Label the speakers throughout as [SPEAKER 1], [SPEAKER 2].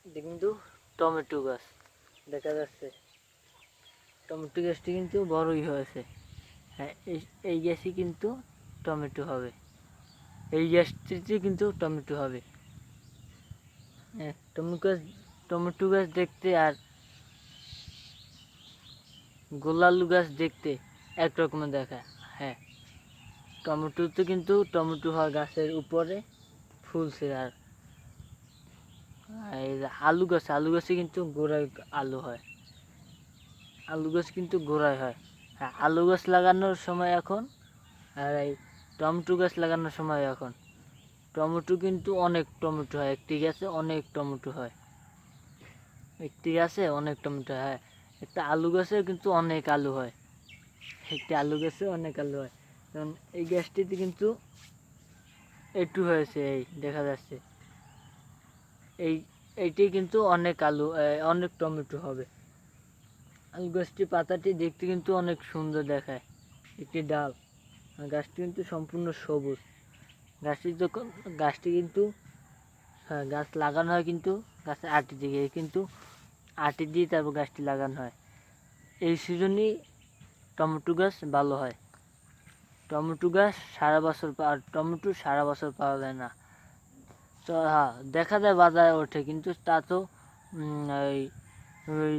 [SPEAKER 1] কিন্তু টমেটো গাছ দেখা যাচ্ছে। টমেটো গাছটি কিন্তু বড়ই হয়েছে। হ্যাঁ, এই গাছই কিন্তু টমেটো হবে। এই গাছটিতে কিন্তু টমেটো হবে। হ্যাঁ, টমেটো গাছ দেখতে আর গোলালু গাছ দেখতে একরকমের দেখায়। হ্যাঁ, টমেটোতে কিন্তু টমেটো হয় গাছের উপরে ফুলছে। আর এই আলু গাছে কিন্তু গোড়ায় আলু হয়। আলু গাছ কিন্তু গোড়ায় হয়। হ্যাঁ, আলু গাছ লাগানোর সময় এখন, আর এই টমেটো গাছ লাগানোর সময় এখন। টমেটো কিন্তু অনেক টমেটো হয়, একটি গাছে অনেক টমেটো হয়। একটি গাছে অনেক টমেটো হয়। একটা আলু গাছে কিন্তু অনেক আলু হয়। একটি আলু গাছে অনেক আলু হয়। যেমন এই গাছটিতে কিন্তু একটু হয়েছে, এই দেখা যাচ্ছে। এইটি কিন্তু অনেক আলু, অনেক টমেটো হবে। আলু গাছটি পাতাটি দেখতে কিন্তু অনেক সুন্দর দেখায়। একটি ডাল, গাছটি কিন্তু সম্পূর্ণ সবুজ। গাছটি কিন্তু হ্যাঁ, গাছ লাগানো হয় কিন্তু গাছের আটি দিকে, কিন্তু আটি দিয়ে তারপর গাছটি লাগানো হয়। এই সিজনই টমেটো গাছ ভালো হয়। টমেটো সারা বছর পাওয়া যায় না। তো হ্যাঁ, দেখা যায় বাজারে ওঠে, কিন্তু তা তো ওই ওই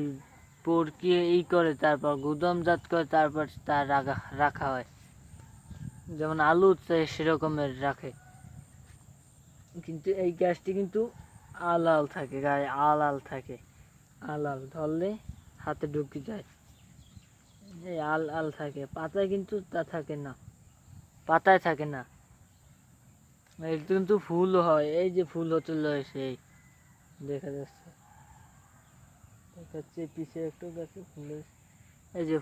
[SPEAKER 1] পরকিয়ে করে, তারপর গুদামজাত করে, তারপর তা রাখা হয়। যেমন আলু সেরকমের রাখে। কিন্তু এই গাছটি কিন্তু আলাল থাকে, গায়ে আলাল থাকে। আলাল ধরলে হাতে ঢুকে যায়। এই আল থাকে, পাতায় কিন্তু তা থাকে না, পাতায় থাকে না। এর কিন্তু ফুল হয়, এই যে ফুল হতে রয়েছে, এই দেখা যাচ্ছে, দেখাচ্ছে পিছিয়ে একটু গাছে ফুল। এই যে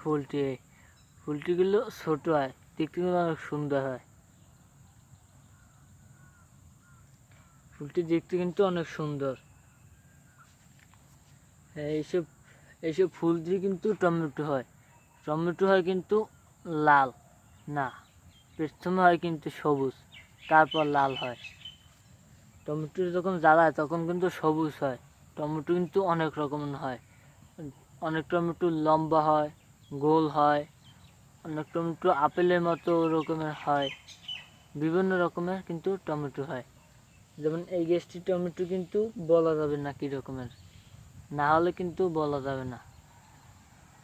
[SPEAKER 1] ফুলটিগুলো ছোট হয়, দেখতে কিন্তু অনেক সুন্দর হয়। ফুলটি দেখতে কিন্তু অনেক সুন্দর। হ্যাঁ, এইসব ফুল দিয়ে কিন্তু টমেটো হয়। টমেটো হয় কিন্তু লাল না, প্রথমে হয় কিন্তু সবুজ, তারপর লাল হয়। টমেটো যখন জ্বালায় তখন কিন্তু সবুজ হয়। টমেটো কিন্তু অনেক রকমের হয়। অনেক টমেটো লম্বা হয়, গোল হয়। অনেক টমেটো আপেলের মতো রকমের হয়। বিভিন্ন রকমের কিন্তু টমেটো হয়। যেমন এই গাছটি টমেটো কিন্তু বলা যাবে না কী রকমের, না হলে কিন্তু বলা যাবে না।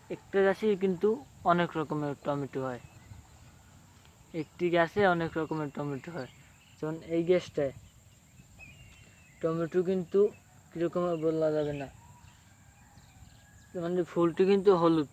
[SPEAKER 1] একটা গাছেই কিন্তু অনেক রকমের টমেটো হয়। একটি গাছে অনেক রকমের টমেটো হয়। যেমন এই গাছটায় টমেটো কিন্তু কীরকমের বলা যাবে না। মানে ফুলটি কিন্তু হলুদ।